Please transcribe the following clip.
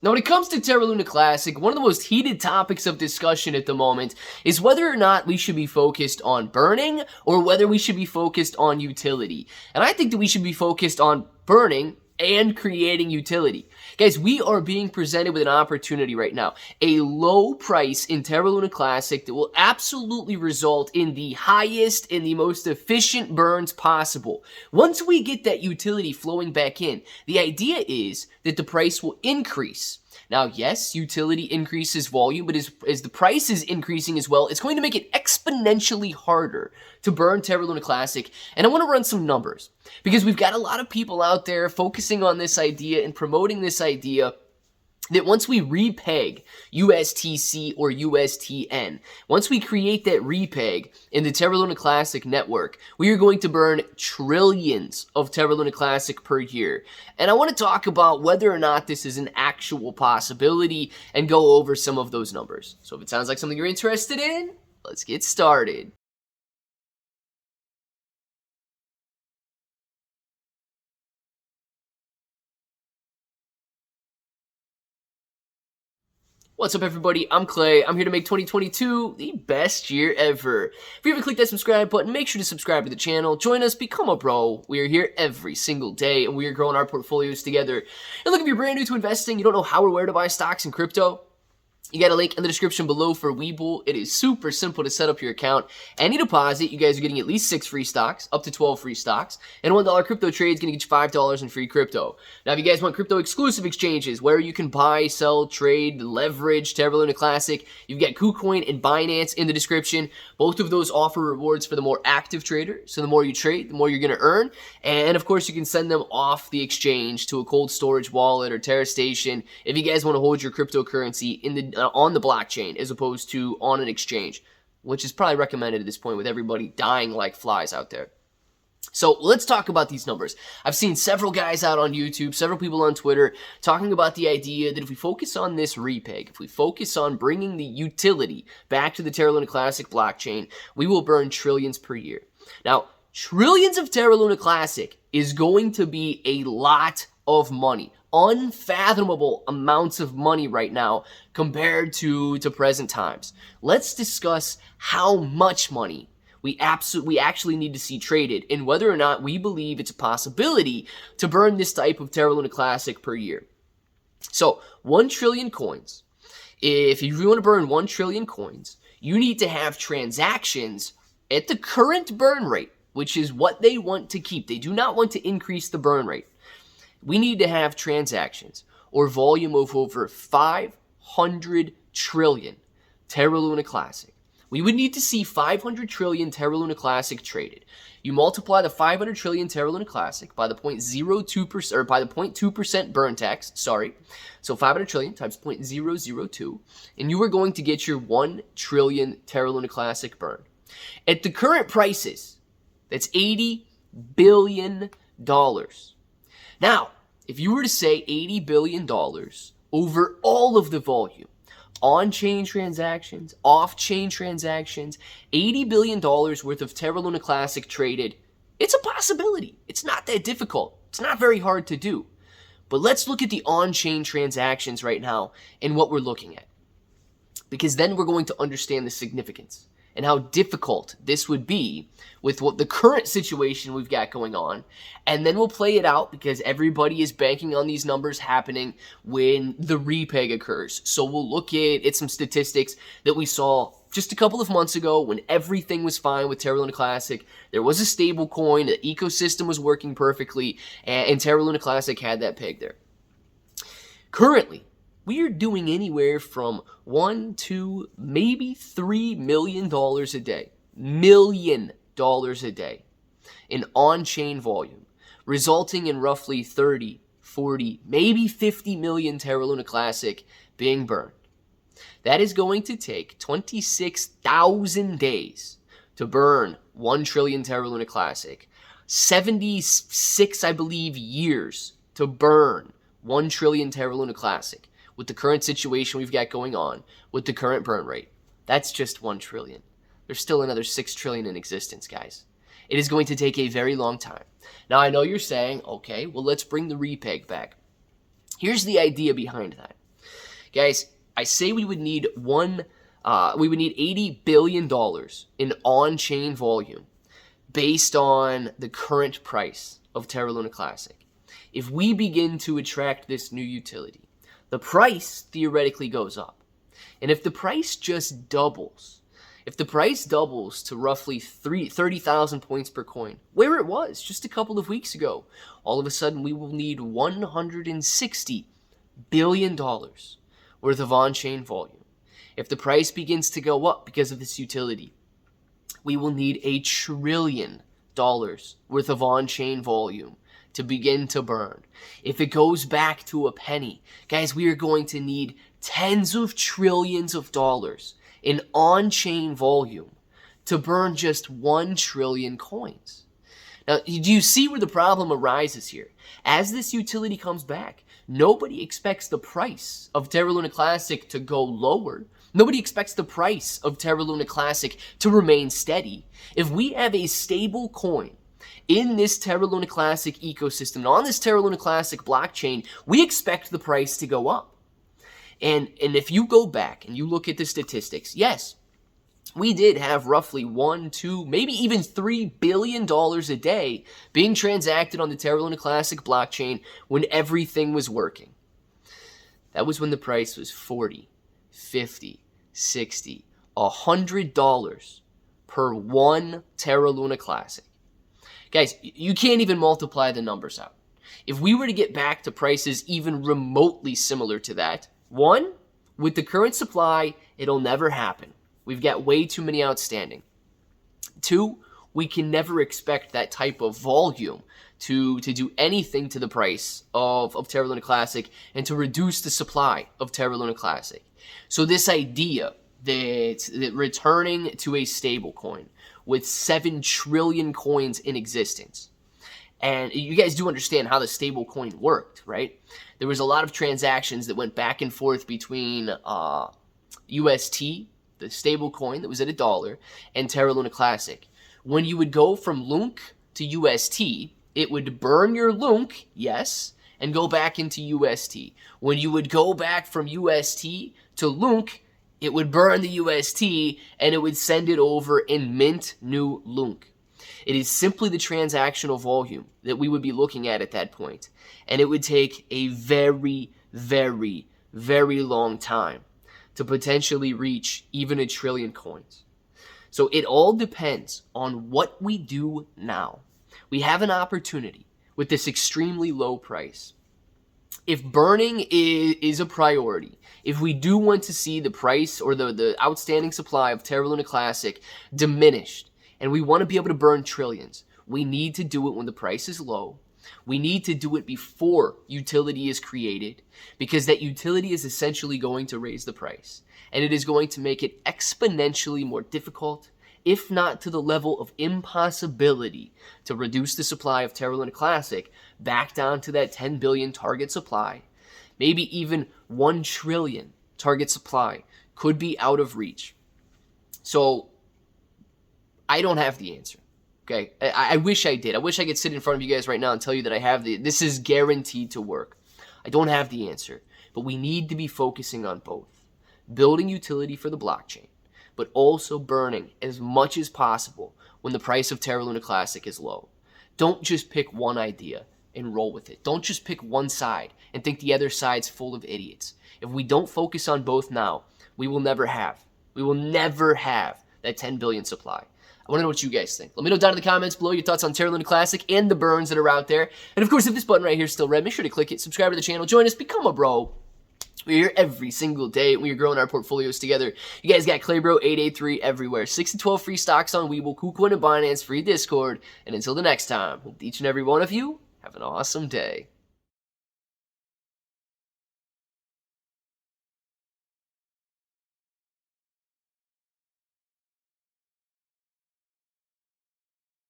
Now, when it comes to Terra Luna Classic, one of the most heated topics of discussion at the moment is whether or not we should be focused on burning or whether we should be focused on utility. And I think that we should be focused on burning and creating utility. Guys, we are being presented with an opportunity right now. A low price in Terra Luna Classic that will absolutely result in the highest and the most efficient burns possible. Once we get that utility flowing back in, the idea is that the price will increase. Now, yes, utility increases volume, but as the price is increasing as well, it's going to make it exponentially harder to burn Terra Luna Classic. And I want to run some numbers because we've got a lot of people out there focusing on this idea and promoting this idea that once we repeg USTC or USTN, once we create that repeg in the Terra Luna Classic network, we are going to burn trillions of Terra Luna Classic per year. And I want to talk about whether or not this is an actual possibility and go over some of those numbers. So if it sounds like something you're interested in, let's get started. What's up, everybody? I'm Clay. I'm here to make 2022 the best year ever. If you haven't clicked that subscribe button, make sure to subscribe to the channel. Join us, become a bro. We are here every single day, and we are growing our portfolios together. And look, if you're brand new to investing, you don't know how or where to buy stocks in crypto, you got a link in the description below for Webull. It is super simple to set up your account. Any deposit, you guys are getting at least 6 free stocks, up to 12 free stocks. And $1 crypto trade is going to get you $5 in free crypto. Now, if you guys want crypto exclusive exchanges where you can buy, sell, trade, leverage, Terra Luna Classic, you've got KuCoin and Binance in the description. Both of those offer rewards for the more active trader. So the more you trade, the more you're going to earn. And of course, you can send them off the exchange to a cold storage wallet or Terra Station if you guys want to hold your cryptocurrency in the on the blockchain as opposed to on an exchange, which is probably recommended at this point with everybody dying like flies out there. So let's talk about these numbers. I've seen several guys out on YouTube, several people on Twitter talking about the idea that if we focus on this repeg, if we focus on bringing the utility back to the Terra Luna Classic blockchain, we will burn trillions per year. Now, trillions of Terra Luna Classic is going to be a lot of money. Unfathomable amounts of money right now compared to present times. Let's discuss how much money we actually need to see traded and whether or not we believe it's a possibility to burn this type of Terra Luna Classic per year. So 1 trillion coins. If you want to burn 1 trillion coins, you need to have transactions at the current burn rate, which is what they want to keep. They do not want to increase the burn rate. We need to have transactions or volume of over 500 trillion Terra Luna Classic. We would need to see 500 trillion Terra Luna Classic traded. You multiply the 500 trillion Terra Luna Classic by the 0.02% or by the 0.2% burn tax, sorry. So 500 trillion times 0.002, and you are going to get your 1 trillion Terra Luna Classic burn. At the current prices, that's $80 billion. Now, if you were to say $80 billion over all of the volume, on-chain transactions, off-chain transactions, $80 billion worth of Terra Luna Classic traded, it's a possibility. It's not that difficult. It's not very hard to do. But let's look at the on-chain transactions right now and what we're looking at, because then we're going to understand the significance and how difficult this would be with what the current situation we've got going on. And then we'll play it out because everybody is banking on these numbers happening when the repeg occurs. So we'll look at some statistics that we saw just a couple of months ago when everything was fine with Terra Luna Classic. There was a stable coin, the ecosystem was working perfectly, and Terra Luna Classic had that peg there. Currently, we are doing anywhere from $1 to maybe $3 million a day. $1 million a day in on-chain volume, resulting in roughly 30, 40, maybe 50 million Terra Luna Classic being burned. That is going to take 26,000 days to burn 1 trillion Terra Luna Classic. 76, I believe, years to burn 1 trillion Terra Luna Classic. With the current situation we've got going on, with the current burn rate, that's just 1 trillion. There's still another 6 trillion in existence, guys. It is going to take a very long time. Now, I know you're saying, okay, well, let's bring the repeg back. Here's the idea behind that. Guys, I say we would need $80 billion in on-chain volume based on the current price of Terra Luna Classic. If we begin to attract this new utility, the price theoretically goes up. And if the price just doubles, if the price doubles to roughly 30,000 points per coin, where it was just a couple of weeks ago, all of a sudden we will need $160 billion worth of on-chain volume. If the price begins to go up because of this utility, we will need $1 trillion worth of on-chain volume to begin to burn. If it goes back to a penny, guys, we are going to need tens of trillions of dollars in on-chain volume to burn just 1 trillion coins. Now, do you see where the problem arises here? As this utility comes back, nobody expects the price of Terra Luna Classic to go lower. Nobody expects the price of Terra Luna Classic to remain steady. If we have a stable coin in this Terra Luna Classic ecosystem, on this Terra Luna Classic blockchain, we expect the price to go up. And if you go back and you look at the statistics, yes, we did have roughly $1, $2, maybe even $3 billion a day being transacted on the Terra Luna Classic blockchain when everything was working. That was when the price was $40, $50, $60, $100 per one Terra Luna Classic. Guys, you can't even multiply the numbers out. If we were to get back to prices even remotely similar to that, one, with the current supply, it'll never happen. We've got way too many outstanding. Two, we can never expect that type of volume to do anything to the price of Terra Luna Classic and to reduce the supply of Terra Luna Classic. So this idea that returning to a stable coin with 7 trillion coins in existence, and you guys do understand how the stable coin worked, right? There was a lot of transactions that went back and forth between UST, the stable coin that was at $1, and Terra Luna Classic. When you would go from LUNC to UST, it would burn your LUNC, yes, and go back into UST. When you would go back from UST to LUNC, it would burn the UST and it would send it over and mint new LUNC. It is simply the transactional volume that we would be looking at that point. And it would take a very, very, very long time to potentially reach even 1 trillion coins. So it all depends on what we do now. We have an opportunity with this extremely low price. If burning is a priority, if we do want to see the price or the outstanding supply of Terra Luna Classic diminished, and we want to be able to burn trillions, we need to do it when the price is low. We need to do it before utility is created, because that utility is essentially going to raise the price. And it is going to make it exponentially more difficult, if not to the level of impossibility, to reduce the supply of Terra Luna Classic back down to that 10 billion target supply. Maybe even 1 trillion target supply could be out of reach. So I don't have the answer. Okay, I wish I did. I wish I could sit in front of you guys right now and tell you that I have this is guaranteed to work. I don't have the answer, but we need to be focusing on both. Building utility for the blockchain, but also burning as much as possible when the price of Terra Luna Classic is low. Don't just pick one idea and roll with it. Don't just pick one side and think the other side's full of idiots. If we don't focus on both now, we will never have that 10 billion supply. I want to know what you guys think. Let me know down in the comments below your thoughts on Terra Luna Classic and the burns that are out there. And of course, if this button right here is still red, make sure to click it, subscribe to the channel, join us, become a bro. We're here every single day. We are growing our portfolios together. You guys got ClayBro 883 everywhere. 6 to 12 free stocks on Webull, KuCoin, and Binance, free Discord. And until the next time, hope each and every one of you have an awesome day.